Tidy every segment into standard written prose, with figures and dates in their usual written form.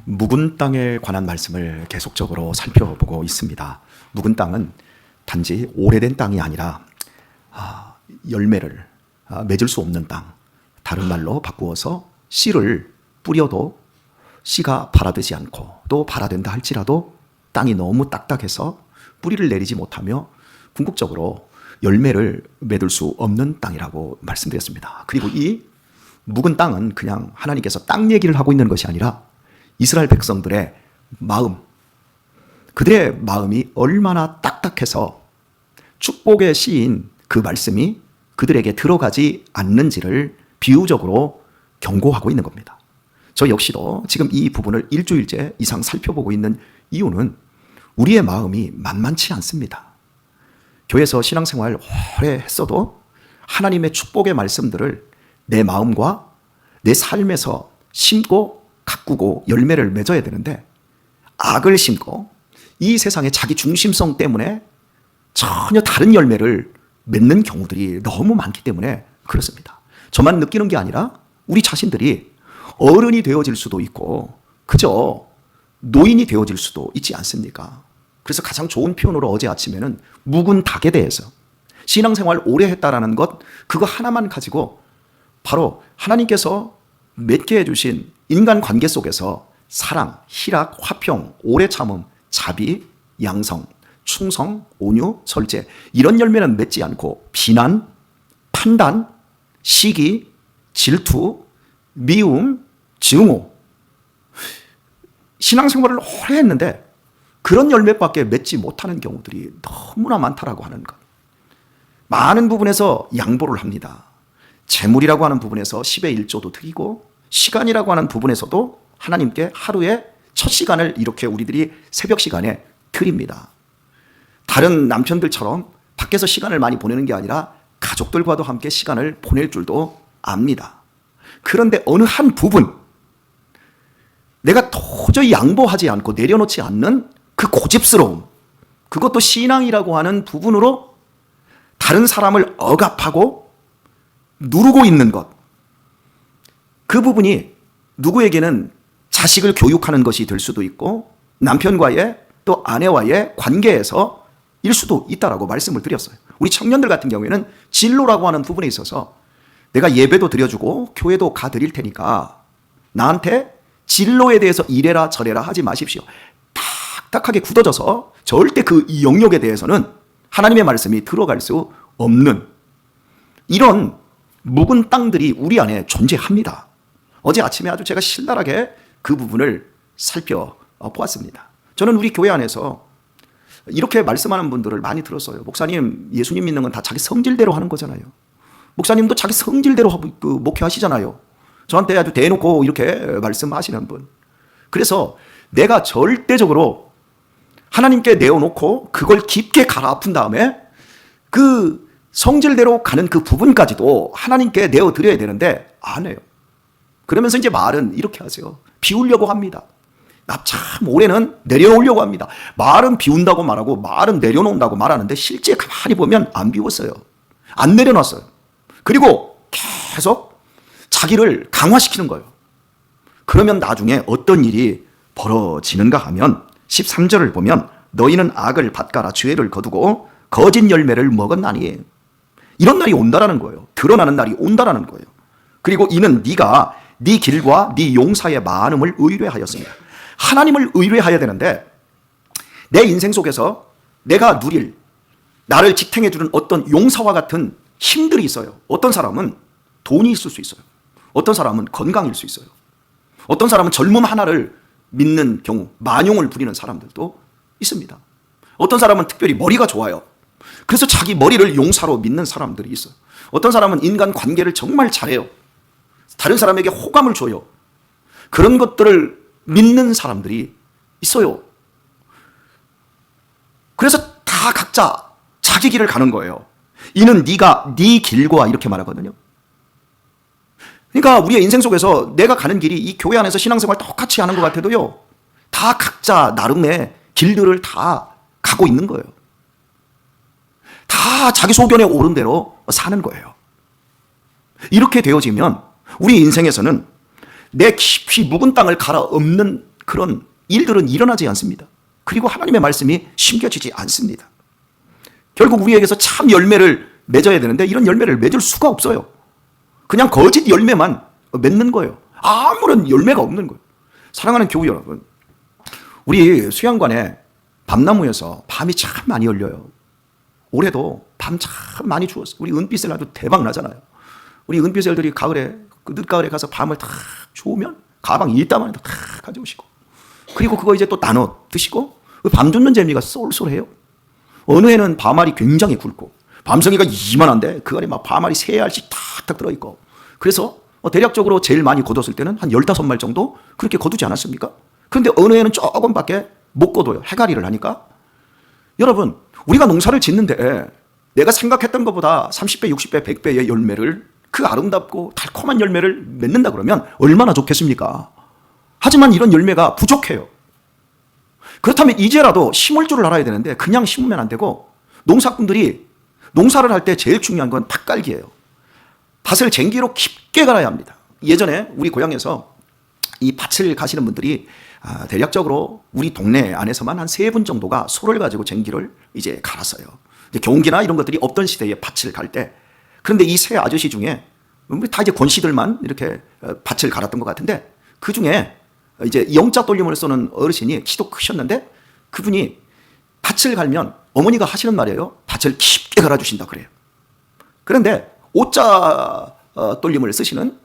묵은 땅에 관한 말씀을 계속적으로 살펴보고 있습니다. 묵은 땅은 단지 오래된 땅이 아니라 열매를 맺을 수 없는 땅, 다른 말로 바꾸어서 씨를 뿌려도 씨가 발아되지 않고, 또 발아된다 할지라도 땅이 너무 딱딱해서 뿌리를 내리지 못하며 궁극적으로 열매를 맺을 수 없는 땅이라고 말씀드렸습니다. 그리고 이 묵은 땅은 그냥 하나님께서 땅 얘기를 하고 있는 것이 아니라 이스라엘 백성들의 마음, 그들의 마음이 얼마나 딱딱해서 축복의 씨인 그 말씀이 그들에게 들어가지 않는지를 비유적으로 경고하고 있는 겁니다. 저 역시도 지금 이 부분을 일주일째 이상 살펴보고 있는 이유는 우리의 마음이 만만치 않습니다. 교회에서 신앙생활 오래 했어도 하나님의 축복의 말씀들을 내 마음과 내 삶에서 심고 가꾸고 열매를 맺어야 되는데, 악을 심고 이 세상의 자기 중심성 때문에 전혀 다른 열매를 맺는 경우들이 너무 많기 때문에 그렇습니다. 저만 느끼는 게 아니라 우리 자신들이 어른이 되어질 수도 있고 그저 노인이 되어질 수도 있지 않습니까? 그래서 가장 좋은 표현으로 어제 아침에는 묵은 닭에 대해서, 신앙생활 오래 했다라는 것, 그거 하나만 가지고 바로 하나님께서 맺게 해주신 인간관계 속에서 사랑, 희락, 화평, 오래 참음, 자비, 양성, 충성, 온유, 절제, 이런 열매는 맺지 않고 비난, 판단, 시기, 질투, 미움, 증오, 신앙생활을 오래 했는데 그런 열매밖에 맺지 못하는 경우들이 너무나 많다라고 하는 것. 많은 부분에서 양보를 합니다. 재물이라고 하는 부분에서 10의 1조도 드리고, 시간이라고 하는 부분에서도 하나님께 하루에 첫 시간을 이렇게 우리들이 새벽 시간에 드립니다. 다른 남편들처럼 밖에서 시간을 많이 보내는 게 아니라 가족들과도 함께 시간을 보낼 줄도 압니다. 그런데 어느 한 부분, 내가 도저히 양보하지 않고 내려놓지 않는 그 고집스러움, 그것도 신앙이라고 하는 부분으로 다른 사람을 억압하고 누르고 있는 것, 그 부분이 누구에게는 자식을 교육하는 것이 될 수도 있고 남편과의 또 아내와의 관계에서 일 수도 있다라고 말씀을 드렸어요. 우리 청년들 같은 경우에는 진로라고 하는 부분에 있어서 내가 예배도 드려주고 교회도 가드릴 테니까 나한테 진로에 대해서 이래라 저래라 하지 마십시오. 딱딱하게 굳어져서 절대 그 영역에 대해서는 하나님의 말씀이 들어갈 수 없는 이런 묵은 땅들이 우리 안에 존재합니다. 어제 아침에 아주 제가 신랄하게 그 부분을 살펴보았습니다. 저는 우리 교회 안에서 이렇게 말씀하는 분들을 많이 들었어요. 목사님, 예수님 믿는 건 다 자기 성질대로 하는 거잖아요. 목사님도 자기 성질대로 목회하시잖아요. 저한테 아주 대놓고 이렇게 말씀하시는 분. 그래서 내가 절대적으로 하나님께 내어놓고 그걸 깊게 갈아엎은 다음에 그 성질대로 가는 그 부분까지도 하나님께 내어드려야 되는데 안 해요. 그러면서 이제 말은 이렇게 하세요. 비우려고 합니다. 나 참 올해는 내려놓으려고 합니다. 말은 비운다고 말하고 말은 내려놓는다고 말하는데 실제 가만히 보면 안 비웠어요. 안 내려놨어요. 그리고 계속 자기를 강화시키는 거예요. 그러면 나중에 어떤 일이 벌어지는가 하면 13절을 보면 너희는 악을 밭가라 죄를 거두고 거짓 열매를 먹었나니, 이런 날이 온다라는 거예요. 드러나는 날이 온다라는 거예요. 그리고 이는 네가 네 길과 네 용사의 많음을 의뢰하였습니다. 하나님을 의뢰해야 되는데 내 인생 속에서 내가 누릴, 나를 지탱해 주는 어떤 용사와 같은 힘들이 있어요. 어떤 사람은 돈이 있을 수 있어요. 어떤 사람은 건강일 수 있어요. 어떤 사람은 젊음 하나를 믿는 경우 만용을 부리는 사람들도 있습니다. 어떤 사람은 특별히 머리가 좋아요. 그래서 자기 머리를 용사로 믿는 사람들이 있어요. 어떤 사람은 인간 관계를 정말 잘해요. 다른 사람에게 호감을 줘요. 그런 것들을 믿는 사람들이 있어요. 그래서 다 각자 자기 길을 가는 거예요. 이는 네가 네 길과 이렇게 말하거든요. 그러니까 우리의 인생 속에서 내가 가는 길이 이 교회 안에서 신앙생활 똑같이 하는 것 같아도요, 다 각자 나름의 길들을 다 가고 있는 거예요. 다 자기 소견에 오른 대로 사는 거예요. 이렇게 되어지면 우리 인생에서는 내 깊이 묵은 땅을 갈아엎는 그런 일들은 일어나지 않습니다. 그리고 하나님의 말씀이 심겨지지 않습니다. 결국 우리에게서 참 열매를 맺어야 되는데 이런 열매를 맺을 수가 없어요. 그냥 거짓 열매만 맺는 거예요. 아무런 열매가 없는 거예요. 사랑하는 교우 여러분, 우리 수양관에 밤나무에서 밤이 참 많이 열려요. 올해도 밤 참 많이 주었어요. 우리 은빛을 아주 대박 나잖아요. 우리 은빛들이 가을에 그 늦가을에 가서 밤을 탁 주우면 가방 2담 다 가져오시고, 그리고 그거 이제 또 나눠 드시고, 그 밤 줍는 재미가 쏠쏠해요. 어느 해는 밤알이 굉장히 굵고 밤송이가 이만한데 그 안에 막 밤알이 3알씩 탁탁 들어있고, 그래서 대략적으로 제일 많이 거뒀을 때는 한 15말 정도 그렇게 거두지 않았습니까? 그런데 어느 해는 조금밖에 못 거둬요. 해가리를 하니까. 여러분, 우리가 농사를 짓는데 내가 생각했던 것보다 30배, 60배, 100배의 열매를, 그 아름답고 달콤한 열매를 맺는다 그러면 얼마나 좋겠습니까? 하지만 이런 열매가 부족해요. 그렇다면 이제라도 심을 줄을 알아야 되는데 그냥 심으면 안 되고, 농사꾼들이 농사를 할 때 제일 중요한 건 밭갈기예요. 밭을 쟁기로 깊게 갈아야 합니다. 예전에 우리 고향에서 이 밭을 가시는 분들이 대략적으로 우리 동네 안에서만 한 3분 정도가 소를 가지고 쟁기를 이제 갈았어요. 이제 경운기나 이런 것들이 없던 시대에 밭을 갈 때. 그런데 이 세 아저씨 중에 다 이제 권씨들만 이렇게 밭을 갈았던 것 같은데, 그 중에 이제 영자 돌림을 쏘는 어르신이 키도 크셨는데, 그분이 밭을 갈면 어머니가 하시는 말이에요. 밭을 깊게 갈아주신다 그래요. 그런데 오자 돌림을 쓰시는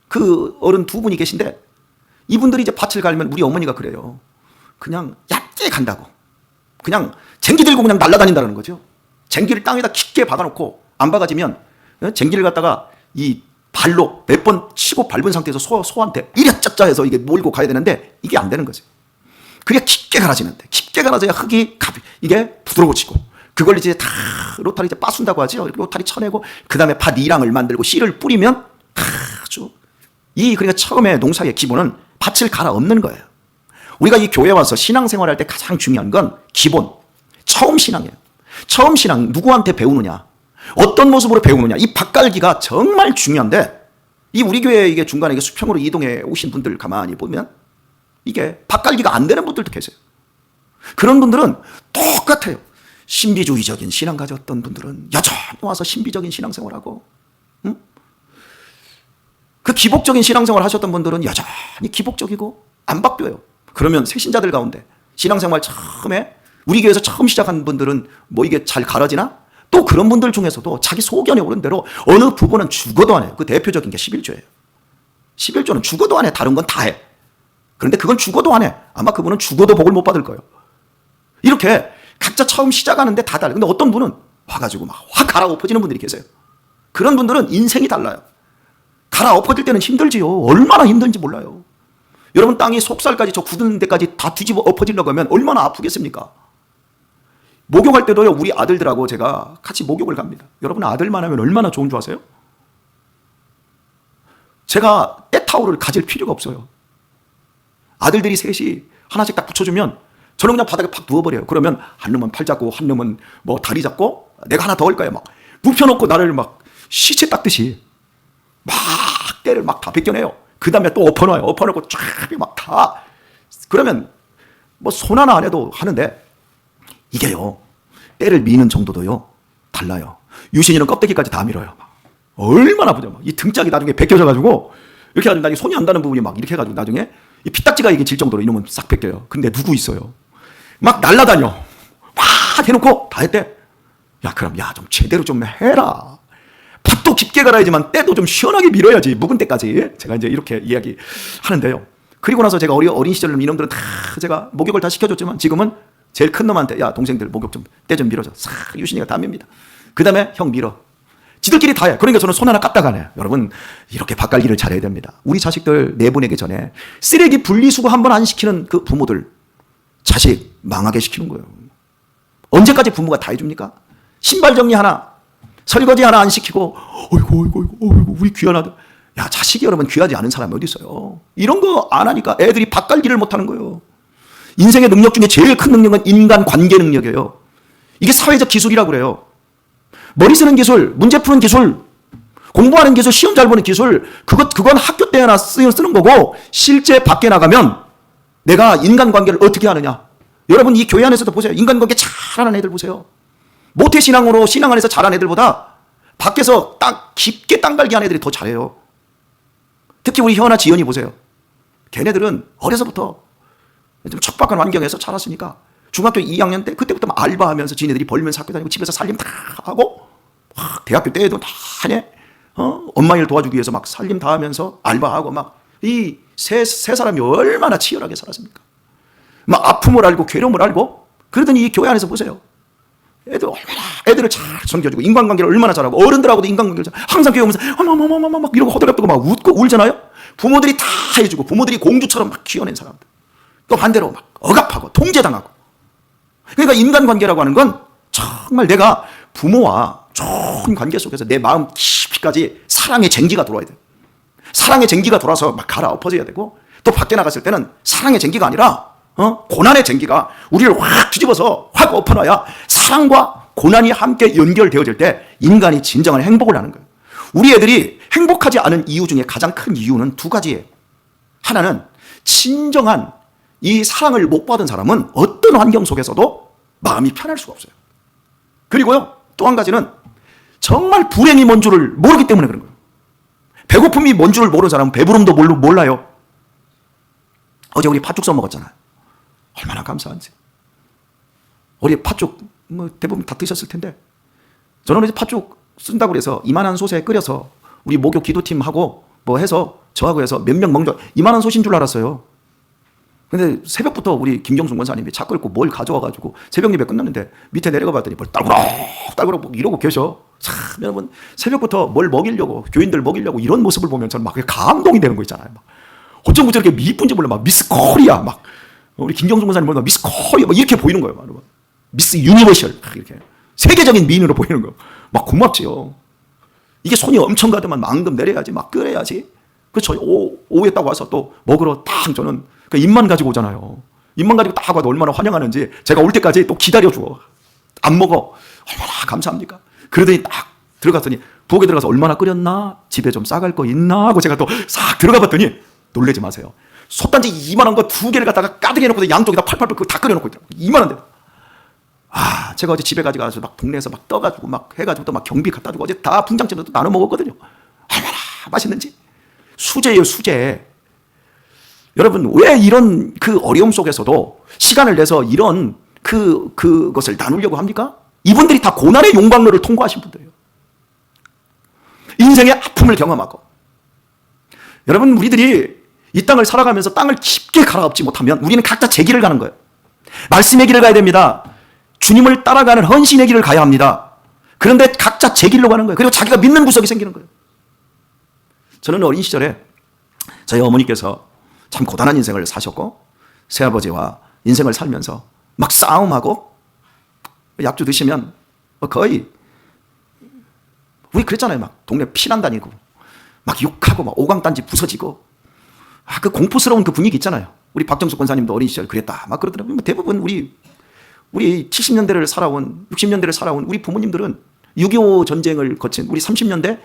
그 어른 2분이 계신데, 이분들이 이제 밭을 갈면 우리 어머니가 그래요. 그냥 얕게 간다고. 그냥 쟁기 들고 그냥 날아다닌다는 거죠. 쟁기를 땅에다 깊게 박아놓고 안 박아지면 쟁기를 갖다가 이 발로 몇 번 치고 밟은 상태에서 소한테 이랴짜짜 해서 이게 몰고 가야 되는데 이게 안 되는 거죠. 그게 깊게 갈아지는데, 깊게 갈아져야 흙이 이게 부드러워지고, 그걸 이제 다 로타리 이제 빠순다고 하죠. 로타리 쳐내고, 그 다음에 밭 이랑을 만들고 씨를 뿌리면 아주 그러니까 처음에 농사의 기본은 밭을 갈아 엎는 거예요. 우리가 이 교회 와서 신앙생활할 때 가장 중요한 건 기본, 처음 신앙이에요. 처음 신앙 누구한테 배우느냐, 어떤 모습으로 배우느냐, 이 밭갈기가 정말 중요한데, 이 우리 교회 이게 중간에 수평으로 이동해 오신 분들 가만히 보면 이게 밭갈기가 안 되는 분들도 계세요. 그런 분들은 똑같아요. 신비주의적인 신앙 가졌던 분들은 여전히 와서 신비적인 신앙생활하고, 그 기복적인 신앙생활 하셨던 분들은 여전히 기복적이고 안 바뀌어요. 그러면 새신자들 가운데 신앙생활 처음에 우리 교회에서 처음 시작한 분들은 뭐 이게 잘 갈아지나? 또 그런 분들 중에서도 자기 소견에 오른 대로 어느 부분은 죽어도 안 해요. 그 대표적인 게 11조예요. 11조는 죽어도 안 해. 다른 건 다 해. 그런데 그건 죽어도 안 해. 아마 그분은 죽어도 복을 못 받을 거예요. 이렇게 각자 처음 시작하는데 다 달라요. 근데 어떤 분은 와가지고 막 확 갈아엎어지는 분들이 계세요. 그런 분들은 인생이 달라요. 갈아엎어질 때는 힘들지요. 얼마나 힘든지 몰라요. 여러분, 땅이 속살까지 저 굳은 데까지 다 뒤집어 엎어지려고 하면 얼마나 아프겠습니까? 목욕할 때도요, 우리 아들들하고 제가 같이 목욕을 갑니다. 여러분, 아들만 하면 얼마나 좋은 줄 아세요? 제가 때타올을 가질 필요가 없어요. 아들들이 셋이 하나씩 딱 붙여주면 저는 그냥 바닥에 팍 누워버려요. 그러면 한 놈은 팔 잡고 한 놈은 뭐 다리 잡고, 내가 하나 더 할 거야. 막 눕혀놓고 나를 막 시체 닦듯이 막 때를 막 다 벗겨내요. 그 다음에 또 엎어놔요. 엎어놓고 쫙 막 다. 그러면 뭐 손 하나 안 해도 하는데, 이게요, 때를 미는 정도도요 달라요. 유신이는 껍데기까지 다 밀어요. 얼마나 보죠. 이 등짝이 나중에 벗겨져가지고 이렇게 해가지고 나중에 손이 안 닿는 부분이 막 이렇게 해가지고 나중에 이 피딱지가 이게 질 정도로 이놈은 싹 벗겨요. 근데 누구 있어요? 막 날라다녀. 막 해놓고 다 했대. 야, 그럼 야, 좀 제대로 좀 해라. 밭도 깊게 갈아야지만 때도 좀 시원하게 밀어야지. 묵은 때까지. 제가 이제 이렇게 이야기 하는데요. 그리고 나서 제가 어린 시절에 이놈들은 다 제가 목욕을 다 시켜줬지만, 지금은 제일 큰 놈한테, 야, 동생들 목욕 좀, 때 좀 밀어줘. 싹 유신이가 다 밉니다. 그 다음에 형 밀어. 지들끼리 다 해. 그러니까 저는 손 하나 깠다가 안 해요. 여러분, 이렇게 밭갈기를 잘해야 됩니다. 우리 자식들 내보내기 전에 쓰레기 분리수거 한 번 안 시키는 그 부모들, 자식 망하게 시키는 거예요. 언제까지 부모가 다 해줍니까? 신발 정리 하나, 설거지 하나 안 시키고, 어이구, 우리 귀한 아들. 야, 자식이 여러분 귀하지 않은 사람이 어디 있어요? 이런 거 안 하니까 애들이 밭갈기를 못 하는 거예요. 인생의 능력 중에 제일 큰 능력은 인간 관계 능력이에요. 이게 사회적 기술이라고 그래요. 머리 쓰는 기술, 문제 푸는 기술, 공부하는 기술, 시험 잘 보는 기술, 그건 학교 때 하나 쓰는 거고, 실제 밖에 나가면 내가 인간관계를 어떻게 하느냐. 여러분 이 교회 안에서도 보세요. 인간관계 잘하는 애들 보세요. 모태신앙으로 신앙 안에서 잘한 애들보다 밖에서 깊게 땅갈기 한 애들이 더 잘해요. 특히 우리 현아 지연이 보세요. 걔네들은 어려서부터 좀 척박한 환경에서 자랐으니까 중학교 2학년 때 그때부터 막 알바하면서 지네들이 벌면서 학교 다니고 집에서 살림 다 하고 대학교 때에도 다 하네. 엄마 일 도와주기 위해서 막 살림 다 하면서 알바하고 막 이 세 사람이 얼마나 치열하게 살았습니까? 막 아픔을 알고 괴로움을 알고 그러더니 이 교회 안에서 보세요. 애들을 잘 섬겨주고 인간관계를 얼마나 잘하고 어른들하고도 인간관계를 항상 교회 오면서 어머머머머머 막 이러고 허들갑고 막 웃고 울잖아요. 부모들이 다 해주고 부모들이 공주처럼 막 키워낸 사람들. 또 반대로 막 억압하고 통제당하고. 그러니까 인간관계라고 하는 건 정말 내가 부모와 좋은 관계 속에서 내 마음 깊이까지 사랑의 쟁기가 들어와야 돼요. 사랑의 쟁기가 돌아서 막 갈아엎어져야 되고 또 밖에 나갔을 때는 사랑의 쟁기가 아니라 고난의 쟁기가 우리를 확 뒤집어서 확 엎어놔야 사랑과 고난이 함께 연결되어질 때 인간이 진정한 행복을 하는 거예요. 우리 애들이 행복하지 않은 이유 중에 가장 큰 이유는 두 가지예요. 하나는 진정한 이 사랑을 못 받은 사람은 어떤 환경 속에서도 마음이 편할 수가 없어요. 그리고요, 또 한 가지는 정말 불행이 뭔 줄을 모르기 때문에 그런 거예요. 배고픔이 뭔 줄을 모르는 사람은 배부름도 몰라요. 어제 우리 팥죽 써 먹었잖아요. 얼마나 감사한지. 우리 팥죽 뭐 대부분 다 드셨을 텐데 저는 이제 팥죽 쓴다고 그래서 이만한 솥에 끓여서 우리 목요 기도팀하고 뭐 해서 저하고 해서 몇 명 먹는 이만한 솥인 줄 알았어요. 근데 새벽부터 우리 김경순 권사님이 차 끌고 뭘 가져와가지고 새벽 예배 끝났는데 밑에 내려가 봤더니 뭘 딸그럭 이러고 계셔. 참 여러분 새벽부터 뭘 먹이려고 교인들 먹이려고 이런 모습을 보면 저는 막 감동이 되는 거 있잖아요. 막 어쩜 저렇게 이쁜지 몰라. 막 미스 코리아 막 우리 김경순 권사님 보면 미스 코리아 막 이렇게 보이는 거예요. 막. 미스 유니버셜 이렇게 세계적인 미인으로 보이는 거. 막 고맙지요. 이게 손이 엄청 가더만 망금 내려야지 막 끓여야지. 그렇죠. 오후에 딱 와서 또 먹으러 딱 저는 그 입만 가지고 오잖아요. 입만 가지고 딱 와도 얼마나 환영하는지 제가 올 때까지 또 기다려줘. 안 먹어. 얼마나 감사합니까? 그러더니 딱 들어갔더니 부엌에 들어가서 얼마나 끓였나? 집에 좀 싸갈 거 있나? 하고 제가 또 싹 들어가 봤더니 놀라지 마세요. 솥단지 이만한 거 두 개를 갖다가 가득 해놓고 양쪽에다 팔팔 그거 다 끓여놓고 있더라고요. 이만한데. 제가 어제 집에 가져가서 막 동네에서 막 떠가지고 막 해가지고 또 막 경비 갖다 주고 어제 다 분장집에서 또 나눠 먹었거든요. 얼마나 맛있는지. 수제예요, 수제. 여러분, 왜 이런 그 어려움 속에서도 시간을 내서 이런 그것을 나누려고 합니까? 이분들이 다 고난의 용광로를 통과하신 분들이에요. 인생의 아픔을 경험하고. 여러분, 우리들이 이 땅을 살아가면서 땅을 깊게 갈아엎지 못하면 우리는 각자 제 길을 가는 거예요. 말씀의 길을 가야 됩니다. 주님을 따라가는 헌신의 길을 가야 합니다. 그런데 각자 제 길로 가는 거예요. 그리고 자기가 믿는 구석이 생기는 거예요. 저는 어린 시절에 저희 어머니께서 참 고단한 인생을 사셨고 새아버지와 인생을 살면서 막 싸움하고 약주 드시면 거의 우리 그랬잖아요. 막 동네 피난 다니고 막 욕하고 막 오광단지 부서지고 그 공포스러운 그 분위기 있잖아요. 우리 박정숙 권사님도 어린 시절 그랬다 막 그러더라고요. 대부분 우리 70년대를 살아온 60년대를 살아온 우리 부모님들은 6.25 전쟁을 거친 우리 30년대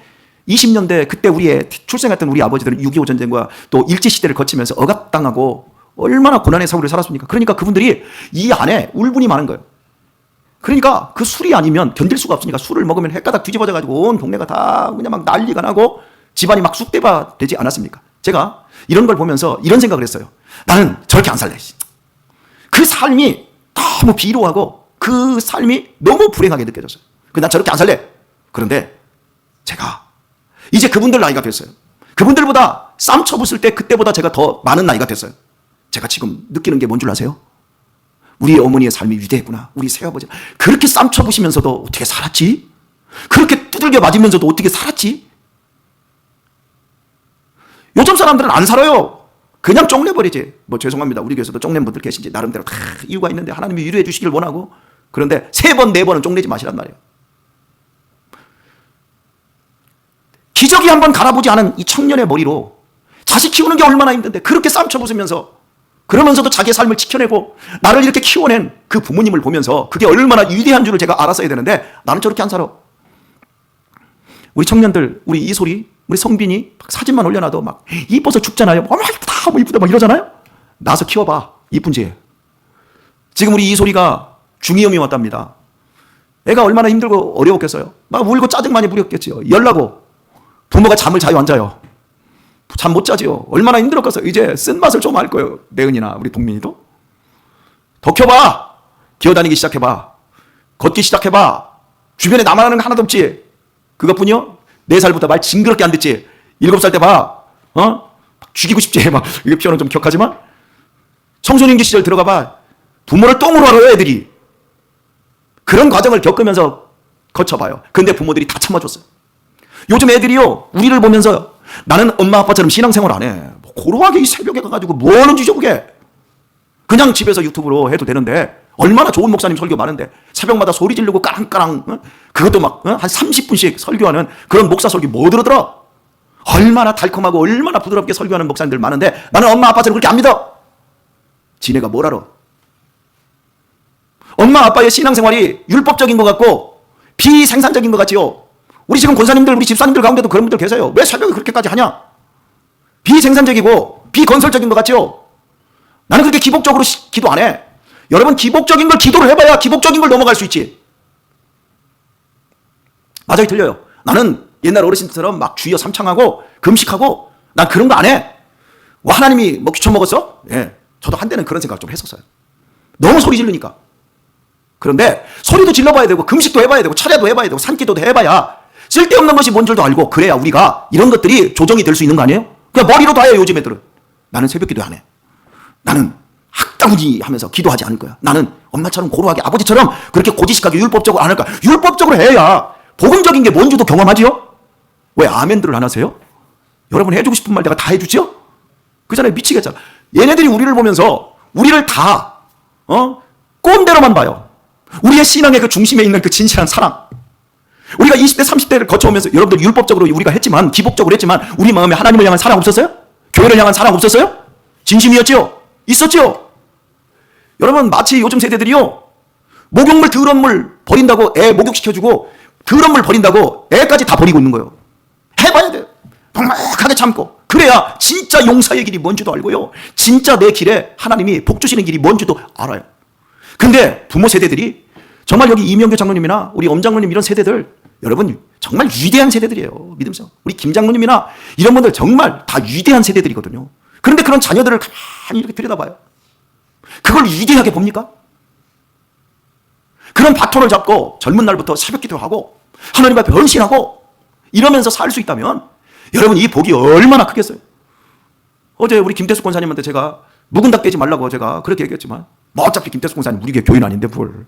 20년대 그때 우리의 출생했던 우리 아버지들은 6.25 전쟁과 또 일제시대를 거치면서 억압당하고 얼마나 고난의 사고를 살았습니까? 그러니까 그분들이 이 안에 울분이 많은 거예요. 그러니까 그 술이 아니면 견딜 수가 없으니까 술을 먹으면 헷가닥 뒤집어져가지고 온 동네가 다 그냥 막 난리가 나고 집안이 막 쑥대밭 되지 않았습니까? 제가 이런 걸 보면서 이런 생각을 했어요. 나는 저렇게 안 살래. 그 삶이 너무 비루하고 그 삶이 너무 불행하게 느껴졌어요. 난 저렇게 안 살래. 그런데 제가 이제 그분들 나이가 됐어요. 그분들보다 쌈 쳐붓을 때 그때보다 제가 더 많은 나이가 됐어요. 제가 지금 느끼는 게 뭔 줄 아세요? 우리 어머니의 삶이 위대했구나. 우리 새아버지 그렇게 쌈 쳐부시면서도 어떻게 살았지? 그렇게 두들겨 맞으면서도 어떻게 살았지? 요즘 사람들은 안 살아요. 그냥 쪽내버리지. 뭐 죄송합니다. 우리 교회에서도 쪽낸 분들 계신지 나름대로 다 이유가 있는데 하나님이 위로해 주시길 원하고 그런데 3번, 4번은 쪽내지 마시란 말이에요. 기저귀 한번 갈아보지 않은 이 청년의 머리로 자식 키우는 게 얼마나 힘든데 그렇게 쌈 쳐부수면서 그러면서도 자기의 삶을 지켜내고 나를 이렇게 키워낸 그 부모님을 보면서 그게 얼마나 위대한 줄을 제가 알았어야 되는데 나는 저렇게 안 살아. 우리 청년들, 우리 이소리, 우리 성빈이 사진만 올려놔도 막 이뻐서 죽잖아요. 어머, 다 뭐 이쁘다 막 이러잖아요. 나서 키워봐. 이쁜지. 지금 우리 이소리가 중2형이 왔답니다. 애가 얼마나 힘들고 어려웠겠어요. 막 울고 짜증 많이 부렸겠지요. 열나고 부모가 잠을 자요 안 자요? 잠 못 자지요. 얼마나 힘들었겠어요. 이제 쓴맛을 좀 알 거예요. 내은이나 우리 동민이도. 더 켜봐. 기어다니기 시작해봐. 걷기 시작해봐. 주변에 나만 하는 거 하나도 없지. 그것뿐이요? 4살부터 말 징그럽게 안 듣지. 7살 때 봐. 죽이고 싶지. 막 이게 표현은 좀 격하지만 청소년기 시절 들어가 봐. 부모를 똥으로 알아요 애들이. 그런 과정을 겪으면서 거쳐봐요. 근데 부모들이 다 참아줬어요. 요즘 애들이요 우리를 보면서 나는 엄마 아빠처럼 신앙생활 안 해. 뭐 고루하게 이 새벽에 가가지고 뭐 하는 짓이야 그게. 그냥 집에서 유튜브로 해도 되는데 얼마나 좋은 목사님 설교 많은데 새벽마다 소리 지르고 까랑까랑 그것도 막 한 30분씩 설교하는 그런 목사 설교 뭐 들어들어. 얼마나 달콤하고 얼마나 부드럽게 설교하는 목사님들 많은데 나는 엄마 아빠처럼 그렇게 안 믿어. 지네가 뭘 알아. 엄마 아빠의 신앙생활이 율법적인 것 같고 비생산적인 것 같지요. 우리 지금 권사님들 우리 집사님들 가운데도 그런 분들 계세요. 왜 새벽에 그렇게까지 하냐. 비생산적이고 비건설적인 것 같지요. 나는 그렇게 기복적으로 기도 안 해. 여러분 기복적인 걸 기도를 해봐야 기복적인 걸 넘어갈 수 있지. 맞아요 틀려요. 나는 옛날 어르신처럼 막 주여 삼창하고 금식하고 난 그런 거 안 해. 뭐 하나님이 뭐 귀천 먹었어? 예, 저도 한때는 그런 생각 좀 했었어요. 너무 소리 지르니까. 그런데 소리도 질러봐야 되고 금식도 해봐야 되고 차례도 해봐야 되고 산기도도 해봐야 쓸데없는 것이 뭔 줄도 알고 그래야 우리가 이런 것들이 조정이 될 수 있는 거 아니에요? 그냥 머리로 다 해요 요즘 애들은. 나는 새벽기도 안 해. 나는 학다구니 하면서 기도하지 않을 거야. 나는 엄마처럼 고루하게 아버지처럼 그렇게 고지식하게 율법적으로 안 할 거야. 율법적으로 해야 복음적인 게 뭔지도 경험하지요? 왜 아멘들을 안 하세요? 여러분 해주고 싶은 말 내가 다 해주지요? 그잖아요. 미치겠잖아. 얘네들이 우리를 보면서 우리를 다 꼰대로만 봐요. 우리의 신앙의 그 중심에 있는 그 진실한 사랑. 우리가 20대 30대를 거쳐오면서 여러분들 율법적으로 우리가 했지만 기복적으로 했지만 우리 마음에 하나님을 향한 사랑 없었어요? 교회를 향한 사랑 없었어요? 진심이었지요? 있었지요? 여러분 마치 요즘 세대들이요 목욕물 더러운 물 버린다고 애 목욕시켜주고 더러운 물 버린다고 애까지 다 버리고 있는 거예요. 해봐야 돼요. 넉넉하게 참고 그래야 진짜 용서의 길이 뭔지도 알고요 진짜 내 길에 하나님이 복 주시는 길이 뭔지도 알아요. 근데 부모 세대들이 정말 여기 이명규 장로님이나 우리 엄장로님 이런 세대들 여러분 정말 위대한 세대들이에요. 믿음서 우리 김 장로님이나 이런 분들 정말 다 위대한 세대들이거든요. 그런데 그런 자녀들을 가만히 이렇게 들여다봐요. 그걸 위대하게 봅니까? 그런 바톤을 잡고 젊은 날부터 새벽기도 하고 하나님 앞에 헌신하고 이러면서 살 수 있다면 여러분 이 복이 얼마나 크겠어요. 어제 우리 김태숙 권사님한테 제가 묵은 닭 깨지 말라고 제가 그렇게 얘기했지만 뭐 어차피 김태숙 권사님 우리 교회는 아닌데 뭘.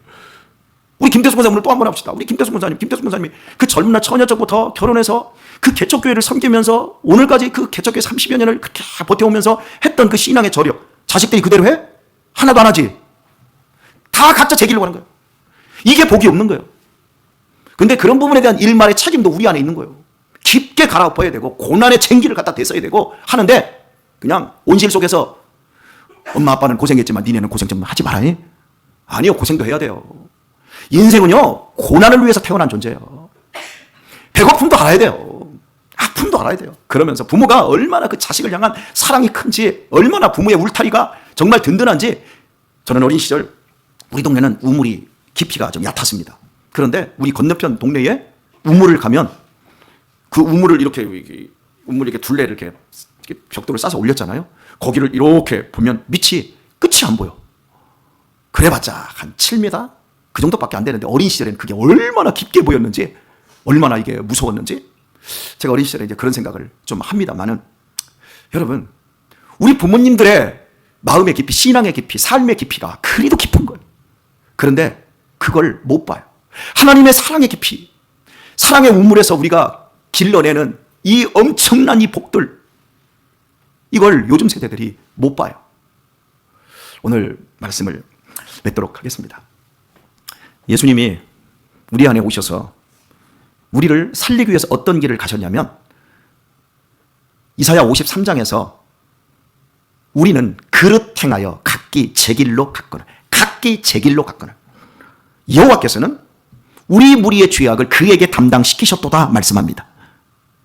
우리 김태숙 권사님 오늘 또 한 번 합시다. 우리 김태숙 권사님이 그 젊은 날 처녀 적부터 결혼해서 그 개척교회를 섬기면서 오늘까지 그 개척교회 30여 년을 그렇게 버텨오면서 했던 그 신앙의 저력 자식들이 그대로 해? 하나도 안 하지. 다 각자 제 길로 가는 거예요. 이게 복이 없는 거예요. 근데 그런 부분에 대한 일말의 책임도 우리 안에 있는 거예요. 깊게 갈아엎어야 되고 고난의 쟁기를 갖다 대서야 되고 하는데 그냥 온실 속에서 엄마 아빠는 고생했지만 니네는 고생 좀 하지 말아니? 아니요 고생도 해야 돼요. 인생은요 고난을 위해서 태어난 존재예요. 배고픔도 알아야 돼요. 아픔도 알아야 돼요. 그러면서 부모가 얼마나 그 자식을 향한 사랑이 큰지 얼마나 부모의 울타리가 정말 든든한지. 저는 어린 시절 우리 동네는 우물이 깊이가 좀 얕았습니다. 그런데 우리 건너편 동네에 우물을 가면 그 우물을 이렇게 둘레를 이렇게 벽돌을 싸서 올렸잖아요. 거기를 이렇게 보면 밑이 끝이 안 보여. 그래봤자 한 7m 그 정도밖에 안 되는데 어린 시절에는 그게 얼마나 깊게 보였는지 얼마나 이게 무서웠는지 제가 어린 시절에 이제 그런 생각을 좀 합니다만은 여러분 우리 부모님들의 마음의 깊이, 신앙의 깊이, 삶의 깊이가 그리도 깊은 거예요. 그런데 그걸 못 봐요. 하나님의 사랑의 깊이, 사랑의 우물에서 우리가 길러내는 이 엄청난 이 복들 이걸 요즘 세대들이 못 봐요. 오늘 말씀을 맺도록 하겠습니다. 예수님이 우리 안에 오셔서 우리를 살리기 위해서 어떤 길을 가셨냐면 이사야 53장에서 우리는 그릇 행하여 각기 제 길로 갔거늘 각기 제 길로 갔거늘 여호와께서는 우리 무리의 죄악을 그에게 담당시키셨도다 말씀합니다.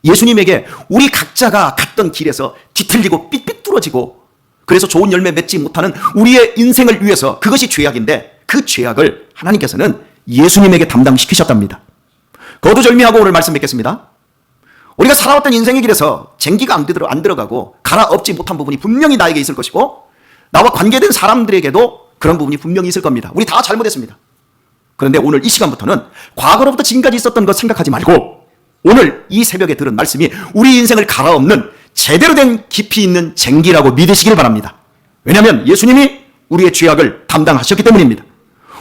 예수님에게 우리 각자가 갔던 길에서 뒤틀리고 삐뚤어지고 그래서 좋은 열매 맺지 못하는 우리의 인생을 위해서 그것이 죄악인데 그 죄악을 하나님께서는 예수님에게 담당시키셨답니다. 거두절미하고 오늘 말씀 뵙겠습니다. 우리가 살아왔던 인생의 길에서 쟁기가 안 들어가고 갈아엎지 못한 부분이 분명히 나에게 있을 것이고 나와 관계된 사람들에게도 그런 부분이 분명히 있을 겁니다. 우리 다 잘못했습니다. 그런데 오늘 이 시간부터는 과거로부터 지금까지 있었던 것 생각하지 말고 오늘 이 새벽에 들은 말씀이 우리 인생을 갈아엎는 제대로 된 깊이 있는 쟁기라고 믿으시길 바랍니다. 왜냐하면 예수님이 우리의 죄악을 담당하셨기 때문입니다.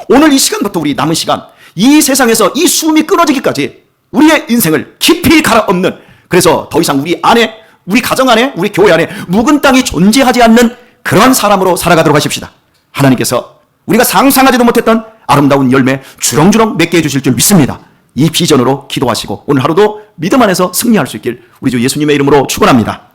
오늘 이 시간부터 우리 남은 시간 이 세상에서 이 숨이 끊어지기까지 우리의 인생을 깊이 갈아엎는, 그래서 더 이상 우리 안에, 우리 가정 안에, 우리 교회 안에 묵은 땅이 존재하지 않는 그런 사람으로 살아가도록 하십시다. 하나님께서 우리가 상상하지도 못했던 아름다운 열매 주렁주렁 맺게 해주실 줄 믿습니다. 이 비전으로 기도하시고 오늘 하루도 믿음 안에서 승리할 수 있길 우리 주 예수님의 이름으로 축원합니다.